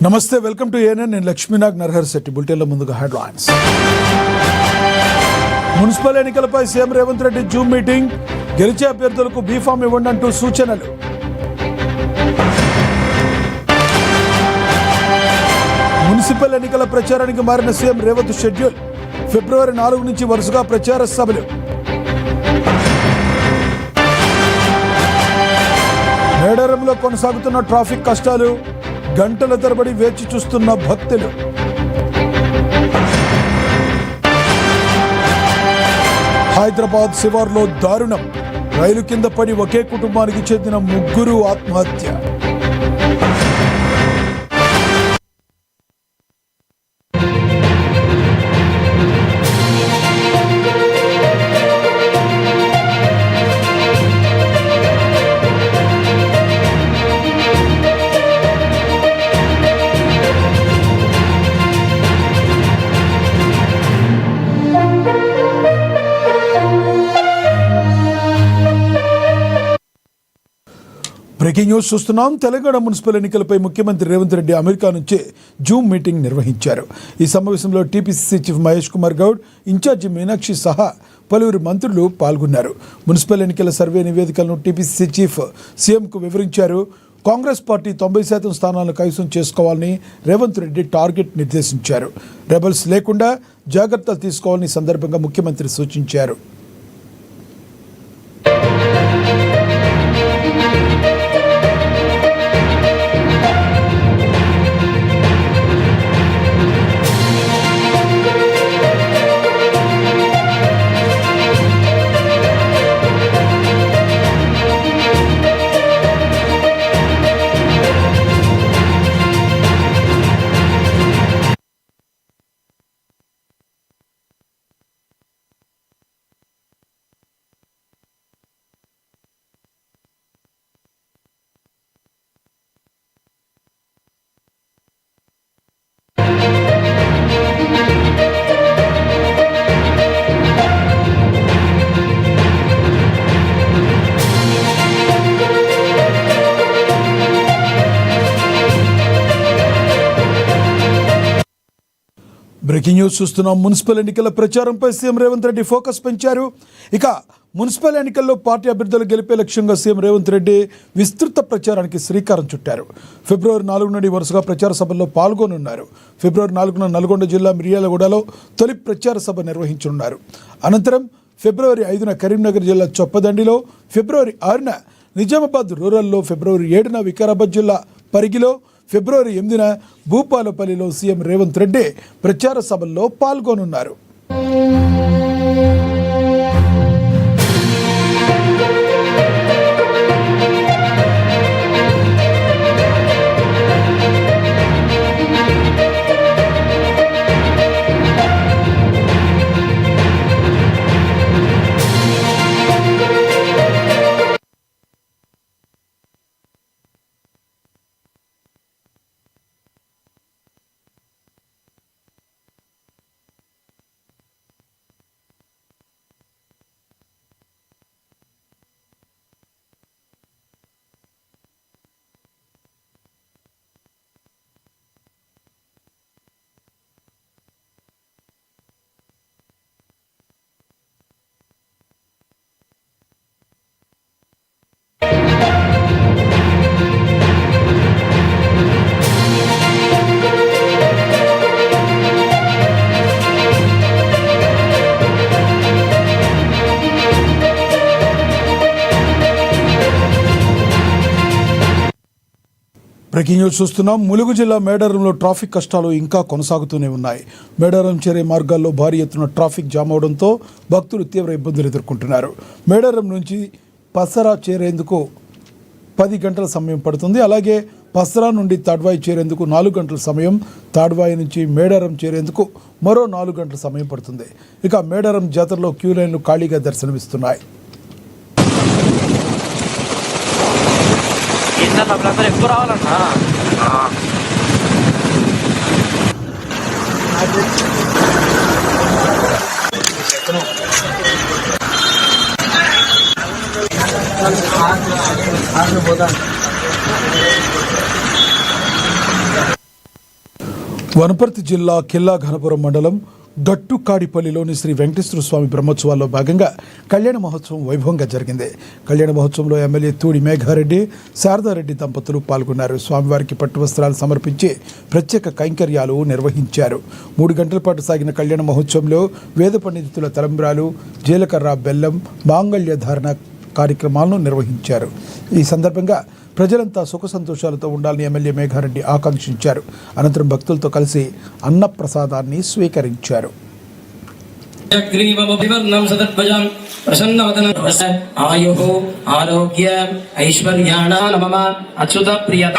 నమస్తే, welcome to ANN. నేను లక్ష్మీనాగ్ నరహర్ శెట్టి. బులెటిన్ల ముందుగా హెడ్లైన్స్. మున్సిపల్ ఎన్నికలపై CM Revanth Reddy Zoom meeting. గెలిచే అభ్యర్థులకు బీఫామ్ ఇవ్వండి అంటూ సూచనలు. మున్సిపల్ ఎన్నికల ప్రచారానికి మారిన సీఎం రేవంత్ షెడ్యూల్. ఫిబ్రవరి 4 నుంచి వరుసగా ప్రచార సభలు. మేడారంలో కొనసాగుతున్న ట్రాఫిక్ కష్టాలు. గంటల తరబడి వేచి చూస్తున్న భక్తులు. హైదరాబాద్ శివార్లో దారుణం. రైలు కింద పడి ఒకే కుటుంబానికి చెందిన 3 ఆత్మహత్య. బ్రేకింగ్ న్యూస్ చూస్తున్నాం. తెలంగాణ మున్సిపల్ ఎన్నికలపై ముఖ్యమంత్రి రేవంత్ రెడ్డి అమెరికా నుంచే జూమ్ మీటింగ్ నిర్వహించారు. ఈ సమావేశంలో TPCC chief Mahesh Kumar Goud, in charge Meenakshi సహా పలువురు మంత్రులు పాల్గొన్నారు. మున్సిపల్ ఎన్నికల సర్వే నివేదికలను టీపీసీసీ చీఫ్ సీఎంకు వివరించారు. కాంగ్రెస్ పార్టీ 90% స్థానాలను కైవసం చేసుకోవాలని రేవంత్ రెడ్డి టార్గెట్ నిర్దేశించారు. రెబల్స్ లేకుండా జాగ్రత్తలు తీసుకోవాలని సందర్భంగా ముఖ్యమంత్రి సూచించారు. బ్రేకింగ్ న్యూస్ చూస్తున్నాం. మున్సిపల్ ఎన్నికల ప్రచారంపై సీఎం రేవంత్ రెడ్డి ఫోకస్ పెంచారు. ఇక మున్సిపల్ ఎన్నికల్లో పార్టీ అభ్యర్థులు గెలిపే లక్ష్యంగా సీఎం రేవంత్ రెడ్డి విస్తృత ప్రచారానికి శ్రీకారం చుట్టారు. ఫిబ్రవరి 4 నుండి వరుసగా ప్రచార సభల్లో పాల్గొనున్నారు. ఫిబ్రవరి 4న నల్గొండ జిల్లా మిర్యాలగూడలో తొలి ప్రచార సభ నిర్వహించనున్నారు. అనంతరం ఫిబ్రవరి 5న కరీంనగర్ జిల్లా చొప్పదండిలో, ఫిబ్రవరి 6న నిజామాబాద్ రూరల్లో, ఫిబ్రవరి 7న వికారాబాద్ జిల్లా పరిగిలో, ఫిబ్రవరి 8న భూపాలపల్లిలో సీఎం రేవంత్ రెడ్డి ప్రచార సభల్లో పాల్గొనున్నారు. బ్రేకింగ్ న్యూస్ చూస్తున్నాం. ములుగు జిల్లా మేడారంలో ట్రాఫిక్ కష్టాలు ఇంకా కొనసాగుతూనే ఉన్నాయి. మేడారం చేరే మార్గాల్లో భారీ ఎత్తున ట్రాఫిక్ జామ్ అవడంతో భక్తులు తీవ్ర ఇబ్బందులు ఎదుర్కొంటున్నారు. మేడారం నుంచి పసరా చేరేందుకు 10 గంటల సమయం పడుతుంది. అలాగే పసరా నుండి తాడ్వాయి చేరేందుకు 4 గంటల సమయం, తాడ్వాయి నుంచి మేడారం చేరేందుకు మరో 4 గంటల సమయం పడుతుంది. ఇక మేడారం జాతరలో క్యూ లైన్లు ఖాళీగా దర్శనమిస్తున్నాయి. వాళ్ళందరూ ఎక్కువ రావాలన్నా. వనపర్తి జిల్లా కిల్లా ఘనపురం మండలం గట్టుకాడిపల్లిలోని శ్రీ వెంకటేశ్వర స్వామి బ్రహ్మోత్సవాల్లో భాగంగా కళ్యాణ మహోత్సవం వైభవంగా జరిగింది. కళ్యాణ మహోత్సవంలో ఎమ్మెల్యే తూడి మేఘారెడ్డి, శారదారెడ్డి దంపతులు పాల్గొన్నారు. స్వామివారికి పట్టు వస్త్రాలు సమర్పించి ప్రత్యేక కైంకర్యాలు నిర్వహించారు. 3 గంటల పాటు సాగిన కళ్యాణ మహోత్సవంలో వేద పండితుల తలంబ్రాలు, జీలకర్ర, బెల్లం, మాంగళ్య ధారణ కార్యక్రమాలను నిర్వహించారు. ఈ సందర్భంగా ప్రజలంతా సుఖ సంతోషాలతో ఉండాలని ఎమ్మెల్యే మేఘారెడ్డి ఆకాంక్షించారు. అనంతరం భక్తులతో కలిసి అన్నప్రసాదాన్ని స్వీకరించారు. ఆయుః ఆరోగ్య ఐశ్వర్యాణ నమః అచ్యుత ప్రియత.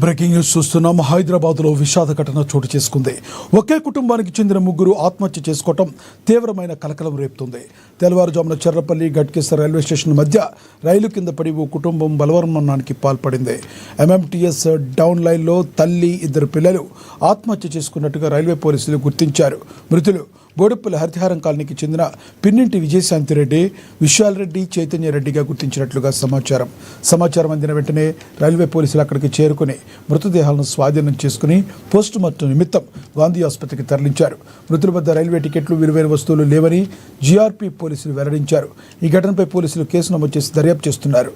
బ్రేకింగ్ న్యూస్ చూస్తున్నాం. హైదరాబాద్లో విషాద ఘటన చోటు చేసుకుంది. ఒకే కుటుంబానికి చెందిన 3 ఆత్మహత్య చేసుకోవటం తీవ్రమైన కలకలం రేపుతుంది. తెల్లవారుజామున చెర్లపల్లి గట్కేసర్ రైల్వే స్టేషన్ మధ్య రైలు కింద పడి ఓ కుటుంబం బలవన్మరణానికి పాల్పడింది. ఎంఎంటీఎస్ డౌన్ లైన్లో తల్లి, 2 పిల్లలు ఆత్మహత్య చేసుకున్నట్టుగా రైల్వే పోలీసులు గుర్తించారు. మృతులు బోడుపల్లి హరితహారం కాలనీకి చెందిన పిన్నింటి విజయశాంతిరెడ్డి, విశాల్రెడ్డి, చైతన్యరెడ్డిగా గుర్తించినట్లుగా సమాచారం అందిన వెంటనే రైల్వే పోలీసులు అక్కడికి చేరుకుని మృతదేహాలను స్వాధీనం చేసుకుని పోస్టుమార్టం నిమిత్తం గాంధీ ఆసుపత్రికి తరలించారు. మృతుల వద్ద రైల్వే టికెట్లు, విలువైన వస్తువులు లేవని జీఆర్పీ పోలీసులు వెల్లడించారు. ఈ ఘటనపై పోలీసులు కేసు నమోదు చేసి దర్యాప్తు చేస్తున్నారు.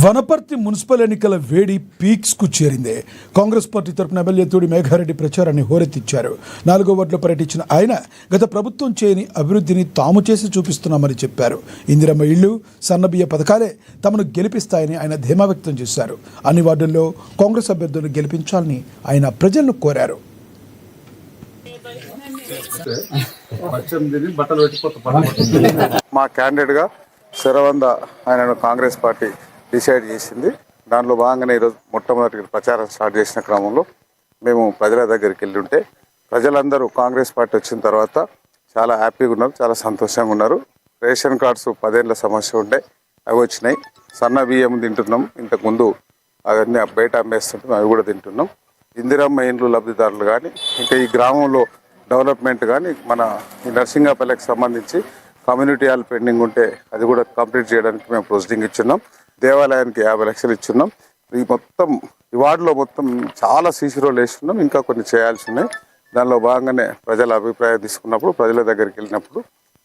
వనపర్తి మున్సిపల్ ఎన్నికల వేడి పీక్స్కు చేరింది. కాంగ్రెస్ పార్టీ తరపున ఎమ్మెల్యే తూడి మేఘారెడ్డి ప్రచారాన్ని హోరెత్తించారు. 4వ వార్డులో పర్యటించిన ఆయన గత ప్రభుత్వం చేయని అభివృద్ధిని తాము చేసి చూపిస్తున్నామని చెప్పారు. ఇందిరమ్మ ఇళ్లు, సన్నబియ్య పథకాలే తమను గెలిపిస్తాయని ఆయన ధీమా వ్యక్తం చేశారు. అన్ని వార్డుల్లో కాంగ్రెస్ అభ్యర్థులను గెలిపించాలని ఆయన ప్రజలను కోరారు. మా క్యాండిడేట్గా శరవంద ఆయన కాంగ్రెస్ పార్టీ డిసైడ్ చేసింది. దానిలో భాగంగానే ఈరోజు మొట్టమొదటి ప్రచారం స్టార్ట్ చేసిన క్రమంలో మేము ప్రజల దగ్గరికి వెళ్ళి ఉంటే ప్రజలందరూ కాంగ్రెస్ పార్టీ వచ్చిన తర్వాత చాలా హ్యాపీగా ఉన్నారు, చాలా సంతోషంగా ఉన్నారు. రేషన్ కార్డ్స్ 10 ఏళ్ళ సమస్య ఉండే, అవి వచ్చినాయి. సన్న బియ్యం తింటున్నాం, ఇంతకుముందు అవన్నీ బయట అమ్మేస్తుంటాం, అవి కూడా తింటున్నాం. ఇందిరమ్మ ఇండ్లు లబ్ధిదారులు కానీ, ఇంకా ఈ గ్రామంలో డెవలప్మెంట్ కానీ, మన ఈ నర్సింగాపల్లికి సంబంధించి కమ్యూనిటీ హాల్ పెండింగ్ ఉంటే అది కూడా కంప్లీట్ చేయడానికి మేము ప్రొసీడింగ్ ఇచ్చున్నాం. దేవాలయానికి 50 లక్షలు ఇచ్చున్నాం. ఈ మొత్తం ఈ వార్డులో మొత్తం చాలా సీసీ రోడ్లు వేస్తున్నాం, ఇంకా కొన్ని చేయాల్సి ఉన్నాయి. దానిలో భాగంగానే ప్రజల అభిప్రాయం తీసుకున్నప్పుడు, ప్రజల దగ్గరికి వెళ్ళినప్పుడు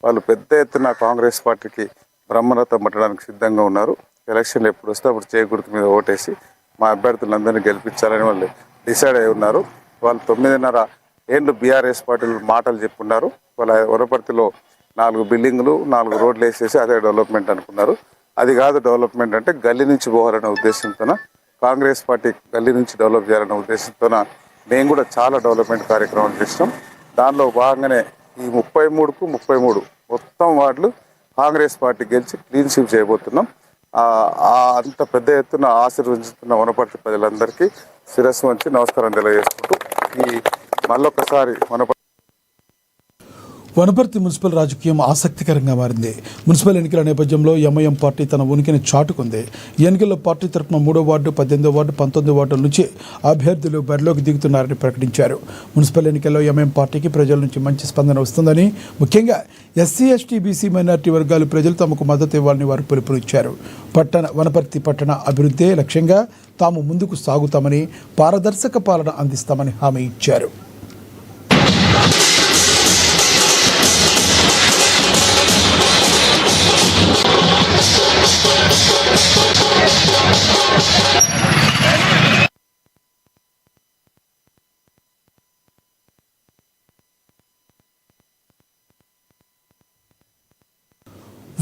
వాళ్ళు పెద్ద ఎత్తున కాంగ్రెస్ పార్టీకి బ్రహ్మరథం పట్టడానికి సిద్ధంగా ఉన్నారు. ఎలక్షన్లు ఎప్పుడు వస్తే అప్పుడు చేకూర్తి మీద ఓటేసి మా అభ్యర్థులందరినీ గెలిపించాలని వాళ్ళు డిసైడ్ అయి ఉన్నారు. వాళ్ళు 9.5 ఏళ్ళు బీఆర్ఎస్ పార్టీలు మాటలు చెప్పున్నారు. వాళ్ళ వనపర్తిలో 4 బిల్డింగులు, 4 రోడ్లు వేసేసి అదే డెవలప్మెంట్ అనుకున్నారు. అది కాదు డెవలప్మెంట్ అంటే, గల్లీ నుంచి పోవాలనే ఉద్దేశంతో కాంగ్రెస్ పార్టీ గల్లీ నుంచి డెవలప్ చేయాలనే ఉద్దేశంతో మేము కూడా చాలా డెవలప్మెంట్ కార్యక్రమాలు చేసినాం. దానిలో భాగంగానే ఈ 33కు 33 మొత్తం వార్డులు కాంగ్రెస్ పార్టీ గెలిచి క్లీన్ స్వీప్ చేయబోతున్నాం. అంత పెద్ద ఎత్తున ఆశీర్వదిస్తున్న వనపర్తి ప్రజలందరికీ శిరస్సు వంచి నమస్కారం తెలియజేసుకుంటూ ఈ మళ్ళొకసారి వనపర్తి మున్సిపల్ రాజకీయం ఆసక్తికరంగా మారింది. మున్సిపల్ ఎన్నికల నేపథ్యంలో ఎంఐఎం పార్టీ తన ఉనికిని చాటుకుంది. ఈ ఎన్నికల్లో పార్టీ తరఫున 3వ వార్డు, 18వ వార్డు, 19వ వార్డుల నుంచి అభ్యర్థులు బరిలోకి దిగుతున్నారని ప్రకటించారు. మున్సిపల్ ఎన్నికల్లో ఎంఐఎం పార్టీకి ప్రజల నుంచి మంచి స్పందన వస్తుందని, ముఖ్యంగా ఎస్సీ, ఎస్టీ, బీసీ, మైనార్టీ వర్గాలు ప్రజలు తమకు మద్దతు ఇవ్వాలని వారు పిలుపునిచ్చారు. వనపర్తి పట్టణ అభివృద్ధే లక్ష్యంగా తాము ముందుకు సాగుతామని, పారదర్శక పాలన అందిస్తామని హామీ ఇచ్చారు.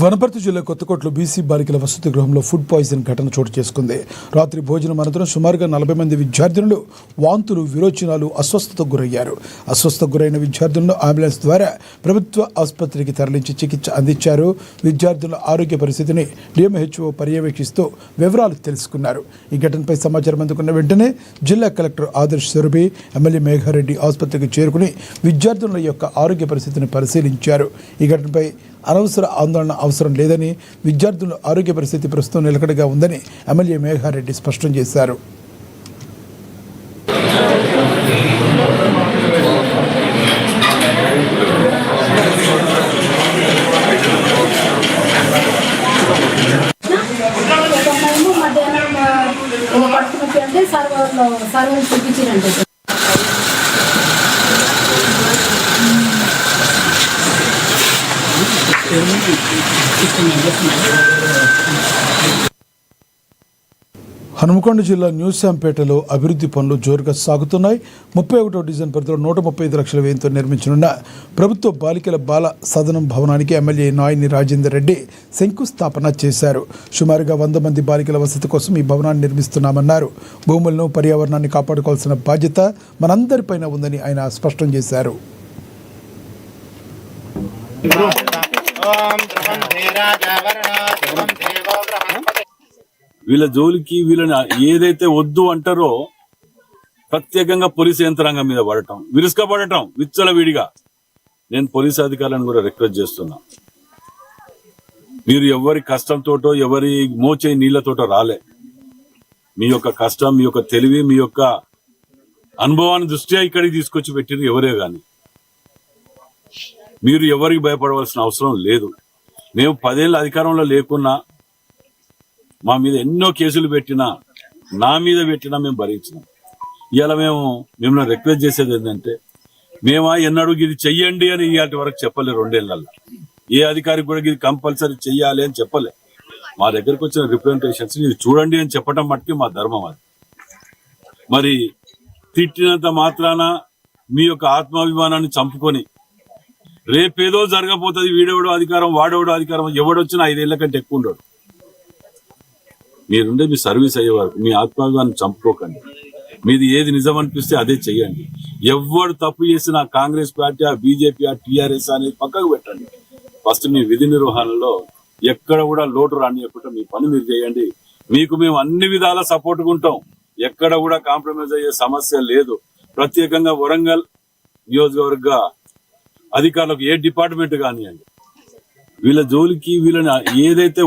వనపర్తి జిల్లా కొత్తకోటలో బీసీ బాలికల వసతి గృహంలో ఫుడ్ పాయిజన్ ఘటన చోటు చేసుకుంది. రాత్రి భోజనం అనంతరం సుమారుగా 40 మంది విద్యార్థినులు వాంతులు, విరోచనాలు, అస్వస్థతకు గురయ్యారు. అస్వస్థతకు గురైన విద్యార్థులను అంబులెన్స్ ద్వారా ప్రభుత్వ ఆసుపత్రికి తరలించి చికిత్స అందించారు. విద్యార్థుల ఆరోగ్య పరిస్థితిని డిఎంహెచ్ఓ పర్యవేక్షిస్తూ వివరాలు తెలుసుకున్నారు. ఈ ఘటనపై సమాచారం అందుకున్న వెంటనే జిల్లా కలెక్టర్ ఆదర్శ్ సురభి, ఎమ్మెల్యే మేఘారెడ్డి ఆసుపత్రికి చేరుకుని విద్యార్థుల యొక్క ఆరోగ్య పరిస్థితిని పరిశీలించారు. ఈ ఘటనపై అనవసర ఆందోళన అవసరం లేదని, విద్యార్థుల ఆరోగ్య పరిస్థితి ప్రస్తుతం నిలకడగా ఉందని ఎమ్మెల్యే మేఘారెడ్డి స్పష్టం చేశారు. సర్వర్లు చూపించారంటే హనుమకొండ జిల్లా న్యూశాంపేటలో అభివృద్ధి పనులు జోరుగా సాగుతున్నాయి. 31వ డివిజన్ పరిధిలో 135 లక్షల వ్యయంతో నిర్మించనున్న ప్రభుత్వ బాలికల బాల సదనం భవనానికి ఎమ్మెల్యే నాయని రాజేందర్ రెడ్డి శంకుస్థాపన చేశారు. సుమారుగా 100 మంది బాలికల వసతి కోసం ఈ భవనాన్ని నిర్మిస్తున్నామన్నారు. భూములను, పర్యావరణాన్ని కాపాడుకోవాల్సిన బాధ్యత మనందరిపైన ఉందని ఆయన స్పష్టం చేశారు. వీళ్ళ జోలికి వీళ్ళని ఏదైతే వద్దు అంటారో ప్రత్యేకంగా పోలీసు యంత్రాంగం మీద పడటం, విరుసుకపడటం విచ్చలవిడిగా. నేను పోలీసు అధికారులను కూడా రిక్వెస్ట్ చేస్తున్నా, మీరు ఎవరి కష్టంతోటో ఎవరి మోచే నీళ్లతోటో రాలే. మీ యొక్క కష్టం, మీ యొక్క తెలివి, మీ యొక్క అనుభవాన్ని దృష్ట్యా ఇక్కడికి తీసుకొచ్చి పెట్టిరు ఎవరే గాని. మీరు ఎవరికి భయపడవలసిన అవసరం లేదు. మేము 10 ఏళ్ళ అధికారంలో లేకున్నా, మా మీద ఎన్నో కేసులు పెట్టినా, నా మీద పెట్టినా మేము భరించినాం. ఇవాళ మేము మిమ్మల్ని రిక్వెస్ట్ చేసేది ఏంటంటే, మేమా ఎన్నడూ ఇది చెయ్యండి అని ఇవాటి వరకు చెప్పలే. 2 ఏళ్లలో ఏ అధికారికి కూడా ఇది కంపల్సరీ చెయ్యాలి అని చెప్పలే. మా దగ్గరకు వచ్చిన రిప్రజెంటేషన్స్ ఇది చూడండి అని చెప్పడం మట్టుకి మా ధర్మం అది. మరి తిట్టినంత మాత్రాన మీ యొక్క ఆత్మాభిమానాన్ని చంపుకొని రేపేదో జరగబోతుంది, వీడెవడో అధికారం, వాడెవడో అధికారం, ఎవడొచ్చినా 5 ఏళ్ల కంటే ఎక్కువ ఉండడు. మీరుండే మీ సర్వీస్ అయ్యే వరకు మీ ఆత్మాభిమానం చంపుకోకండి. మీది ఏది నిజం అనిపిస్తే అదే చెయ్యండి. ఎవరు తప్పు చేసినా కాంగ్రెస్ పార్టీ, బీజేపీ, టీఆర్ఎస్ అనేది పక్కకు పెట్టండి. ఫస్ట్ మీ విధి నిర్వహణలో ఎక్కడ కూడా లోటు రానియకుండా మీ పని మీరు చేయండి. మీకు మేము అన్ని విధాలా సపోర్ట్ ఉంటాం. ఎక్కడ కూడా కాంప్రమైజ్ అయ్యే సమస్య లేదు. ప్రత్యేకంగా వరంగల్ నియోజకవర్గ అధికారులకు ఏ డిపార్ట్మెంట్ కానివ్వండి, వీళ్ళ జోలికి వీళ్ళని ఏదైతే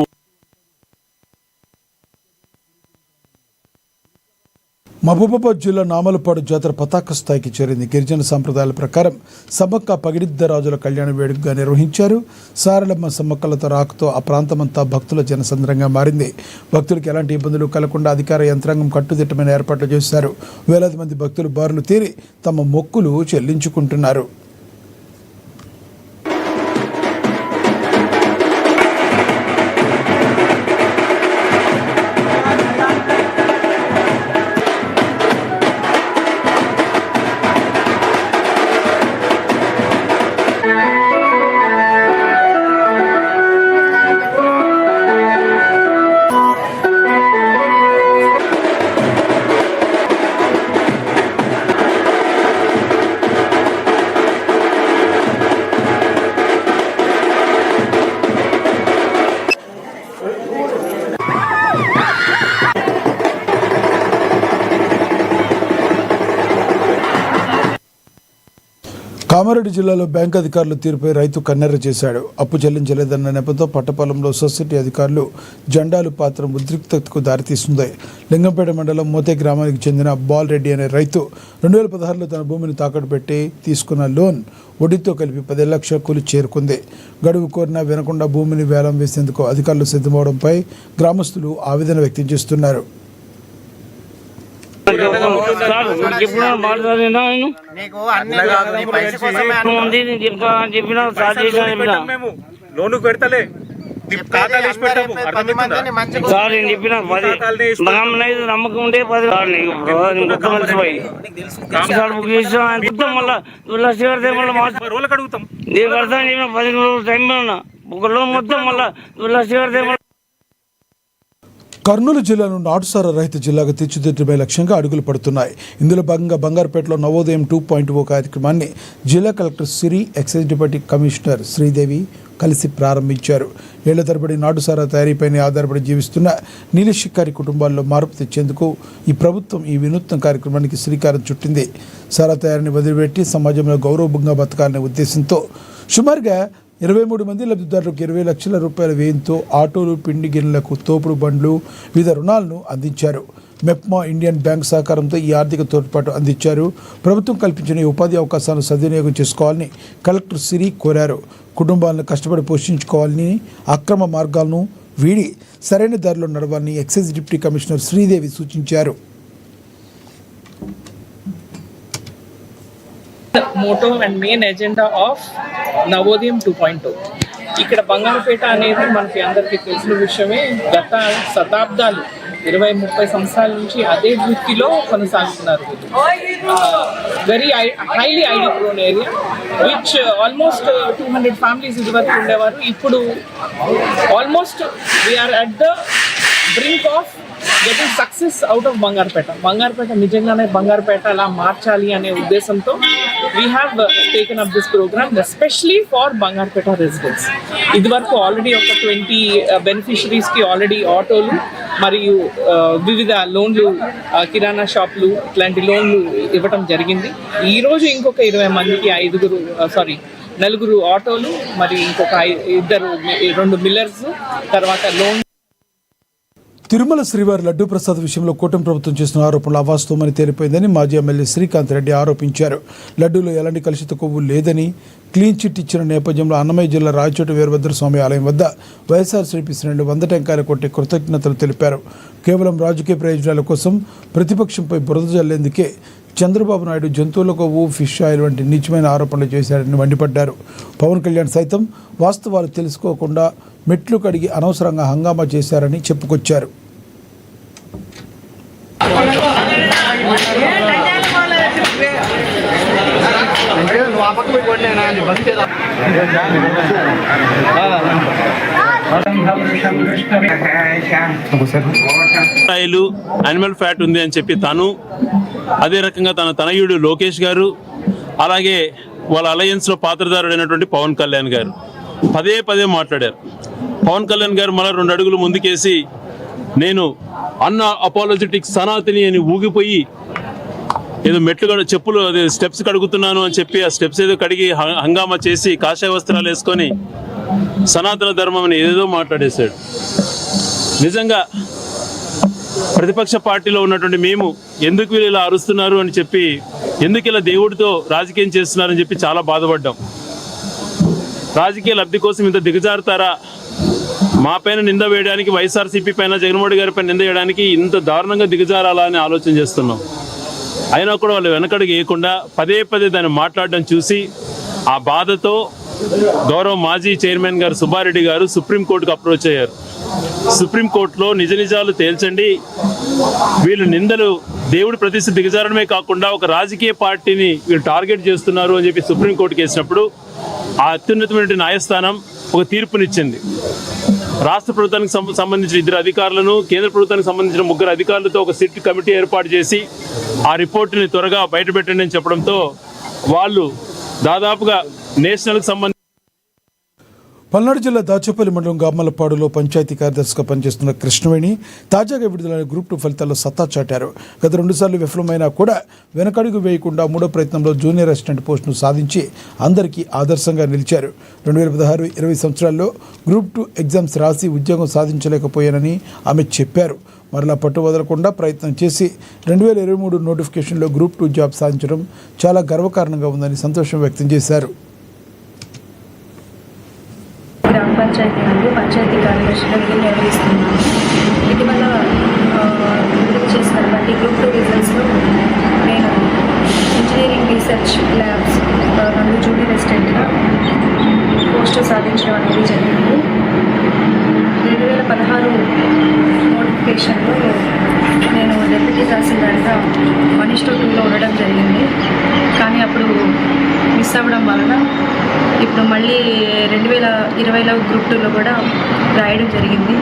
మహబూబాబాద్ జిల్లా నామలపాడు జాతర పతాక స్థాయికి చేరింది. గిరిజన సంప్రదాయాల ప్రకారం సమ్మక్క పగిడిద్ద రాజుల కళ్యాణ వేడుకగా నిర్వహించారు. సారలమ్మ సమ్మక్కలతో రాకతో ఆ ప్రాంతమంతా భక్తుల జనసంద్రంగా మారింది. భక్తులకు ఎలాంటి ఇబ్బందులు కలగకుండా అధికార యంత్రాంగం కట్టుదిట్టమైన ఏర్పాట్లు చేశారు. వేలాది మంది భక్తులు బారులు తీరి తమ మొక్కులు చెల్లించుకుంటున్నారు. కామారెడ్డి జిల్లాలో బ్యాంకు అధికారుల తీరుపై రైతు కన్నెర్ర చేశాడు. అప్పు చెల్లించలేదన్న నెపంతో పట్టపాలెంలో సొసైటీ అధికారులు జెండాలు పాత్ర ఉద్రిక్తతకు దారితీస్తుంది. లింగంపేట మండలం మోతే గ్రామానికి చెందిన బాల్ రెడ్డి అనే రైతు 2016లో తన భూమిని తాకట్టు పెట్టి తీసుకున్న లోన్ వడ్డీతో కలిపి 10 లక్షలకు చేరుకుంది. గడువు కోరినా వినకుండా భూమిని వేలం వేసేందుకు అధికారులు సిద్ధమవడంపై గ్రామస్తులు ఆవేదన వ్యక్తం చేస్తున్నారు. లోను పెడతలే నమ్మకం ఉంటే 10 మొత్తం మళ్ళీ కర్నూలు జిల్లాను నాటుసారా రహిత జిల్లాగా తీర్చిదిద్దడమే లక్ష్యంగా అడుగులు పడుతున్నాయి. ఇందులో భాగంగా బంగారుపేటలో నవోదయం 2.0 కార్యక్రమాన్ని జిల్లా కలెక్టర్ సిరి, ఎక్సైజ్ డిప్యూటీ కమిషనర్ శ్రీదేవి కలిసి ప్రారంభించారు. ఏళ్ల తరబడి నాటుసారా తయారీపైనే ఆధారపడి జీవిస్తున్న నీలశికారి కుటుంబాల్లో మార్పు తెచ్చేందుకు ఈ ప్రభుత్వం ఈ వినూత్న కార్యక్రమానికి శ్రీకారం చుట్టింది. సారా తయారీని వదిలిపెట్టి సమాజంలో గౌరవంగా బతకాలనే ఉద్దేశంతో సుమారుగా 23 మంది లబ్ధిదారులకు 20 లక్షల రూపాయల వ్యయంతో ఆటోలు, పిండి గిన్నెలకు తోపుడు బండ్లు, వివిధ రుణాలను అందించారు. మెప్మా, ఇండియన్ బ్యాంక్ సహకారంతో ఈ ఆర్థిక తోడ్పాటు అందించారు. ప్రభుత్వం కల్పించిన ఈ ఉపాధి అవకాశాలను సద్వినియోగం చేసుకోవాలని కలెక్టర్ సిరి కోరారు. కుటుంబాలను కష్టపడి పోషించుకోవాలని, అక్రమ మార్గాలను వీడి సరైన దారిలో నడవాలని ఎక్సైజ్ డిప్యూటీ కమిషనర్ శ్రీదేవి సూచించారు. Motto and main agenda of Navodayam 2.0. ఇక్కడ బంగారుపేట అనేది మనకి అందరికీ తెలిసిన విషయమే. గత శతాబ్దాలు 20-30 సంవత్సరాల నుంచి అదే వృత్తిలో కొనసాగుతున్నారు. Very highly ID prone area which almost 200 families ఇదివరకు ఉండేవారు. ఇప్పుడు almost we are at the brink of getting success out of Bangarupet నిజంగానే బంగారుపేట అలా మార్చాలి అనే ఉద్దేశంతో we have taken up this programme especially far Bangarupet residents. ఇదివరకు ఆల్రెడీ ఒక 20 బెనిఫిషరీస్కి ఆల్రెడీ ఆటోలు మరియు వివిధ లోన్లు, కిరాణా షాపులు ఇట్లాంటి లోన్లు ఇవ్వటం జరిగింది. ఈరోజు ఇంకొక 20 మందికి 4 ఆటోలు మరి ఇంకొక 2 మిల్లర్స్ తర్వాత లోన్. తిరుమల శ్రీవారి లడ్డూ ప్రసాద్ విషయంలో కూటమి ప్రభుత్వం చేస్తున్న ఆరోపణలు అవాస్తవమని తేలిపోయిందని మాజీ ఎమ్మెల్యే శ్రీకాంత్ రెడ్డి ఆరోపించారు. లడ్డూలో ఎలాంటి కలుషిత కొవ్వు లేదని క్లీన్ చిట్ ఇచ్చిన నేపథ్యంలో అన్నమయ్య జిల్లా రాయచోటి వీరభద్రస్వామి ఆలయం వద్ద వైఎస్ఆర్సీపీ శ్రేణులు 100 టెంకాయలు కొట్టి కృతజ్ఞతలు తెలిపారు. కేవలం రాజకీయ ప్రయోజనాల కోసం ప్రతిపక్షంపై బురద జల్లేందుకే చంద్రబాబు నాయుడు జంతువుల కొవ్వు, ఫిష్ ఆయిల్ వంటి నీచమైన ఆరోపణలు చేశారని మండిపడ్డారు. పవన్ కళ్యాణ్ సైతం వాస్తవాలు తెలుసుకోకుండా మెట్లు కడిగి అనవసరంగా హంగామా చేశారని చెప్పుకొచ్చారు. యానిమల్ ఫ్యాట్ ఉంది అని చెప్పి తను, అదే రకంగా తన తనయుడు లోకేష్ గారు, అలాగే వాళ్ళ అలయన్స్లో పాత్రధారుడైనటువంటి పవన్ కళ్యాణ్ గారు పదే మాట్లాడారు. పవన్ కళ్యాణ్ గారు మళ్ళీ 2 అడుగులు ముందుకేసి నేను అన్న అపాలజెటిక్ సనాతని అని ఊగిపోయి ఏదో చెప్పులు స్టెప్స్ కడుగుతున్నాను అని చెప్పి ఆ స్టెప్స్ ఏదో కడిగి హంగామా చేసి కాషాయ వస్త్రాలు వేసుకొని సనాతన ధర్మం అని ఏదేదో మాట్లాడేశాడు. నిజంగా ప్రతిపక్ష పార్టీలో ఉన్నటువంటి మేము ఎందుకు వీళ్ళు ఇలా అరుస్తున్నారు అని చెప్పి, ఎందుకు ఇలా దేవుడితో రాజకీయం చేస్తున్నారని చెప్పి చాలా బాధపడ్డాం. రాజకీయ లబ్ధి కోసం ఇంత దిగజారుతారా, మా పైన నింద వేయడానికి, వైఎస్ఆర్సీపీ పైన, జగన్మోహన్ గారి పైన నింద వేయడానికి ఇంత దారుణంగా దిగజారాలా అని ఆలోచన చేస్తున్నాం. అయినా కూడా వాళ్ళు వెనకడుగు వేయకుండా పదే దాన్ని మాట్లాడడం చూసి ఆ బాధతో గౌరవ మాజీ చైర్మన్ గారు సుబ్బారెడ్డి గారు సుప్రీంకోర్టుకు అప్రోచ్ అయ్యారు. సుప్రీంకోర్టులో నిజాలు తేల్చండి, వీళ్ళు నిందలు దేవుడి ప్రతిష్ఠ దిగజారడమే కాకుండా ఒక రాజకీయ పార్టీని వీళ్ళు టార్గెట్ చేస్తున్నారు అని చెప్పి సుప్రీంకోర్టుకి వేసినప్పుడు ఆ అత్యున్నతమైన న్యాయస్థానం ఒక తీర్పునిచ్చింది. రాష్ట్ర ప్రభుత్వానికి సంబంధించిన 2 అధికారులను, కేంద్ర ప్రభుత్వానికి సంబంధించిన 3 అధికారులతో ఒక సిట్ కమిటీ ఏర్పాటు చేసి ఆ రిపోర్టుని త్వరగా బయటపెట్టండి అని చెప్పడంతో వాళ్ళు దాదాపుగా నేషనల్కి సంబంధించి పల్నాడు జిల్లా దాచేపల్లి మండలం గామలపాడులో పంచాయతీ కార్యదర్శిగా పనిచేస్తున్న కృష్ణవేణి తాజాగా విడుదలైన గ్రూప్ 2 ఫలితాల్లో సత్తా చాటారు. గత 2 సార్లు విఫలమైనా కూడా వెనకడుగు వేయకుండా 3వ ప్రయత్నంలో జూనియర్ అసిస్టెంట్ పోస్టును సాధించి అందరికీ ఆదర్శంగా నిలిచారు. 2016-20 సంవత్సరాల్లో గ్రూప్ 2 ఎగ్జామ్స్ రాసి ఉద్యోగం సాధించలేకపోయానని ఆమె చెప్పారు. మరలా పట్టు వదలకుండా ప్రయత్నం చేసి 2023 నోటిఫికేషన్లో గ్రూప్ 2 జాబ్ సాధించడం చాలా గర్వకారణంగా ఉందని సంతోషం వ్యక్తం చేశారు. గ్రామ పంచాయతీ నుండి పంచాయతీ కార్యదర్శిగా విధులు నిర్వహిస్తున్నాను. ఇటీవల విడుదల చేసినటువంటి గ్రూప్ 2 రిజల్ట్స్లో నేను ఇంజనీరింగ్ రీసెర్చ్ ల్యాబ్స్ నందు జూనియర్ అసిస్టెంట్గా పోస్టు సాధించడం అనేది జరిగింది. 2016 నోటిఫికేషన్లో నేను డెప్యూటీ తహసీల్దార్గా 1:2లో ఉండడం జరిగింది. కానీ అప్పుడు మిస్ అవ్వడం వలన ఇప్పుడు మళ్ళీ 2020లో గ్రూప్ 2లో కూడా రాయడం జరిగింది.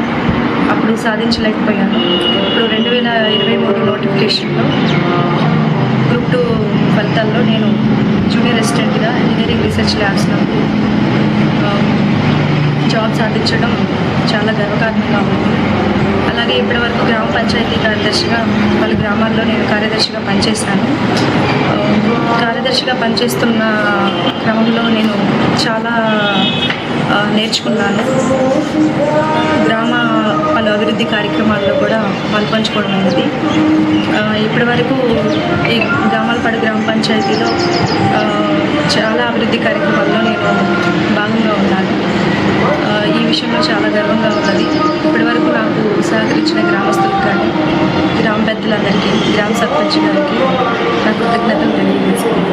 అప్పుడు సాధించలేకపోయాను. ఇప్పుడు 2023 నోటిఫికేషన్లో గ్రూప్ 2 ఫలితాల్లో నేను జూనియర్ అసిస్టెంట్గా ఇంజనీరింగ్ రీసెర్చ్ ల్యాబ్స్లో జాబ్ సాధించడం చాలా గర్వకారణంగా ఉంది. అలాగే ఇప్పటివరకు గ్రామ పంచాయతీ కార్యదర్శిగా పలు గ్రామాల్లో నేను కార్యదర్శిగా పనిచేశాను. కార్యదర్శిగా పనిచేస్తున్న క్రమంలో నేను చాలా నేర్చుకున్నాను. గ్రామ పలు అభివృద్ధి కార్యక్రమాల్లో కూడా పాల్పంచుకోవడం అనేది. ఇప్పటివరకు ఈ గామలపాడు గ్రామ పంచాయతీలో చాలా అభివృద్ధి కార్యక్రమాల్లో నేను భాగంగా ఉన్నాను. ఈ విషయంలో చాలా గర్వంగా ఉన్నది. ఇప్పటివరకు నాకు సహకరించిన గ్రామస్తులకు కానీ గ్రామ పెద్దలందరికీ, గ్రామ సర్పంచ్ గారికి నా కృతజ్ఞతలు తెలియజేస్తున్నాను.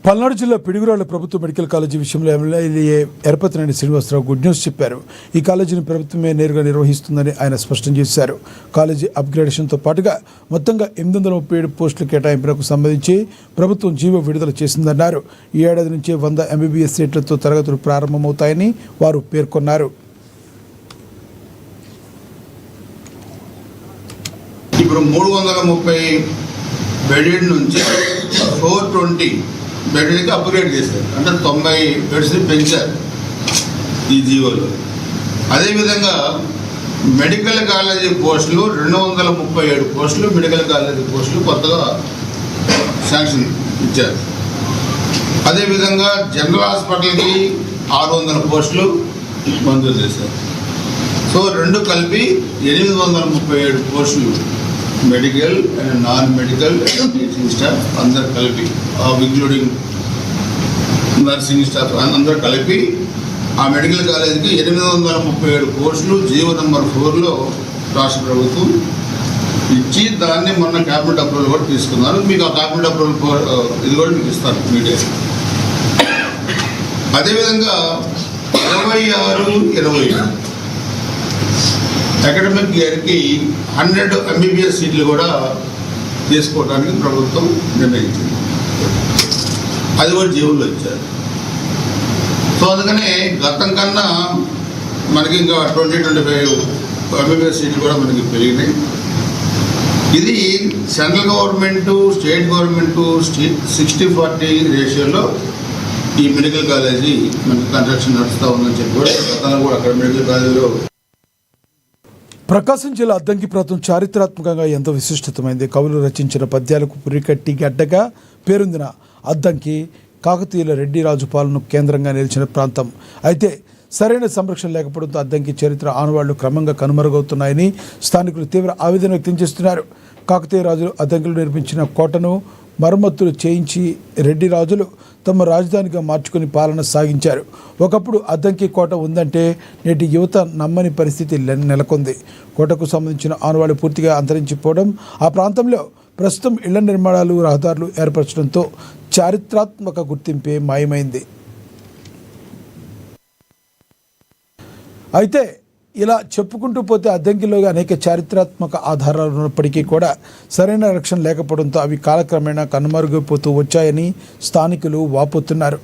పల్నాడు జిల్లా పిడుగురాళ్ల ప్రభుత్వ మెడికల్ కాలేజీ విషయంలో MLA Yarapatineni Srinivasarao good news చెప్పారు. ఈ కాలేజీని ప్రభుత్వమే నేరుగా నిర్వహిస్తుందని ఆయన స్పష్టం చేశారు. కాలేజీ అప్గ్రేడేషన్తో పాటుగా మొత్తంగా 837 పోస్టుల కేటాయింపునకు సంబంధించి ప్రభుత్వం జీవో విడుదల చేసిందన్నారు. ఈ ఏడాది నుంచే 100 MBBS సీట్లతో తరగతులు ప్రారంభమవుతాయని వారు పేర్కొన్నారు. ఇప్పుడు 330 బెడెడ్ నుంచి 420 బెడ్కి అప్గ్రేడ్ చేశారు. అంటే 90 బెడ్స్ని పెంచారు ఈ జీవోలో. అదేవిధంగా మెడికల్ కాలేజీ పోస్టులు 237 పోస్టులు మెడికల్ కాలేజీ పోస్టులు కొత్తగా శాంక్షన్ ఇచ్చారు. అదేవిధంగా జనరల్ హాస్పిటల్కి 600 పోస్టులు మంజూరు చేశారు. సో రెండు కలిపి 837 పోస్టులు medical and non medical teaching staff అందరు కలిపి, ఇంక్లూడింగ్ నర్సింగ్ స్టాఫ్ అందరూ కలిపి ఆ మెడికల్ కాలేజీకి 837 పోస్టులు జీవో నెంబర్ 4లో రాష్ట్ర ప్రభుత్వం ఇచ్చి దాన్ని మొన్న క్యాబినెట్ అప్రూవల్ కూడా తీసుకున్నారు. మీకు ఆ క్యాబినెట్ అప్రూవల్ ఇది కూడా మీకు ఇస్తారు మీడియా. అదేవిధంగా 26-27 అకాడమిక్ ఇయర్కి 100 MBBS సీట్లు కూడా తీసుకోవడానికి ప్రభుత్వం నిర్ణయించింది. అది కూడా జీవుల్లో ఇచ్చారు. సో అందుకనే గతం కన్నా మనకి ఇంకా 20-25 MBBS సీట్లు కూడా మనకి పెరిగినాయి. ఇది సెంట్రల్ గవర్నమెంట్, స్టేట్ గవర్నమెంట్ 60-40 రేషియోలో ఈ మెడికల్ కాలేజీ మనకి కన్స్ట్రక్షన్ నడుస్తూ ఉందని చెప్పి కూడా గతంలో కూడా అక్కడ మెడికల్ కాలేజీలో. ప్రకాశం జిల్లా అద్దంకి ప్రాంతం చారిత్రాత్మకంగా ఎంతో విశిష్టమైంది. కవులు రచించిన పద్యాలకు పురికట్టి గడ్డగా పేరొందిన అద్దంకి కాకతీయుల రెడ్డి రాజు పాలన కేంద్రంగా నిలిచిన ప్రాంతం. అయితే సరైన సంరక్షణ లేకపోవడంతో అద్దంకి చరిత్ర ఆనవాళ్లు క్రమంగా కనుమరుగవుతున్నాయని స్థానికులు తీవ్ర ఆవేదన వ్యక్తం చేస్తున్నారు. కాకతీయ రాజులు అద్దంకిలో నిర్మించిన కోటను మరమ్మతులు చేయించి రెడ్డి రాజులు తమ రాజధానిగా మార్చుకుని పాలన సాగించారు. ఒకప్పుడు అద్దంకి కోట ఉందంటే నేటి యువత నమ్మని పరిస్థితి నెలకొంది. కోటకు సంబంధించిన ఆనవాళ్లు పూర్తిగా అంతరించిపోవడం, ఆ ప్రాంతంలో ప్రస్తుతం ఇళ్ల నిర్మాణాలు, రహదారులు ఏర్పరచడంతో చారిత్రాత్మక గుర్తింపే మాయమైంది. అయితే ఇలా చెప్పుకుంటూ పోతే అద్దంకిలో అనేక చారిత్రాత్మక ఆధారాలు ఉన్నప్పటికీ కూడా సరైన రక్షణ లేకపోవడంతో అవి కాలక్రమేణా కనుమరుగైపోతూ వచ్చాయని స్థానికులు వాపోతున్నారు.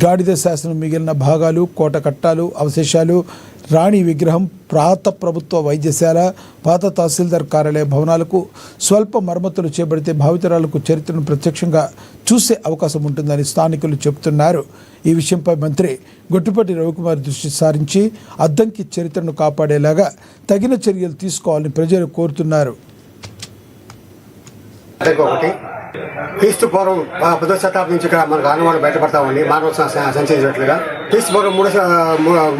గాడిద శాసనం మిగిలిన భాగాలు, కోట కట్టాలు, అవశేషాలు రాణి విగ్రహం, పాత ప్రభుత్వ వైద్యశాల, పాత తహసీల్దార్ కార్యాలయ భవనాలకు స్వల్ప మరమ్మతులు చేపడితే భావితరాలకు చరిత్రను ప్రత్యక్షంగా చూసే అవకాశం ఉంటుందని స్థానికులు చెబుతున్నారు. ఈ విషయంపై మంత్రి గొట్టిపాటి రవికుమార్ దృష్టి సారించి అద్దంకి చరిత్రను కాపాడేలాగా తగిన చర్యలు తీసుకోవాలని ప్రజలు కోరుతున్నారు. క్రీస్తు పూర్వం 10వ శతాబ్దం నుంచి ఇక్కడ మనకు ఆనవాళ్ళు బయటపడతా ఉంది. మానవ సంచరించినట్లుగా క్రీస్తు పూర్వం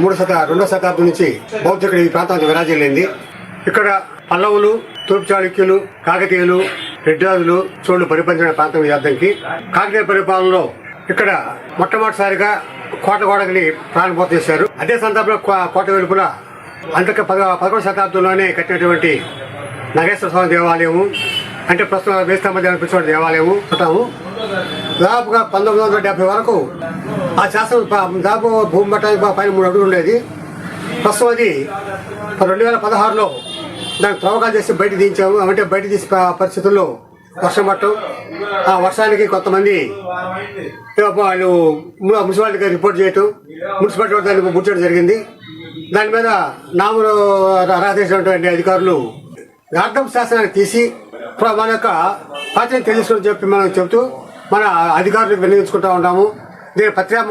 2వ శతాబ్దం నుంచి బౌద్ధుడు ఈ ప్రాంతానికి విరాజిల్లింది. ఇక్కడ పల్లవులు, తూర్పు చాళుక్యులు, కాకతీయులు, రెడ్డిరాజులు, చోళులు పరిపాలించిన ప్రాంతం ఈ అద్దంకి. కాకతీయ పరిపాలనలో ఇక్కడ మొట్టమొదటిసారిగా కోట గోడకి ప్రారంభం చేశారు. అదే సందర్భంలో కోట వెలుపుల అంతక 11వ శతాబ్దంలోనే కట్టినటువంటి నాగేశ్వర స్వామి దేవాలయము, అంటే ప్రస్తుతం వేస్తమ్మ దేవాలయము ఉంటాము. దాదాపుగా 1970 వరకు ఆ శాసనం దాదాపు భూమి మట్టానికి పైన 3 అడుగులు ఉండేది. ప్రస్తుతం అది 2016లో దానికి త్రవ్వకాలు చేసి బయట దించాము. అంటే బయట తీసే పరిస్థితుల్లో వర్షం పట్టడం, ఆ వర్షానికి కొంతమంది వాళ్ళు మున్సిపాలిటీకి రిపోర్ట్ చేయటం, మున్సిపాలిటీ దాన్ని ముట్టడం జరిగింది. దాని మీద నాములు రాసేసినటువంటి అధికారులు అర్థం శాసనాన్ని తీసి మన యొక్క పాత్రను తెలుసుకొని చెప్పి మనం చెబుతూ మన అధికారులకు వినియోగించుకుంటూ ఉంటాము. దీని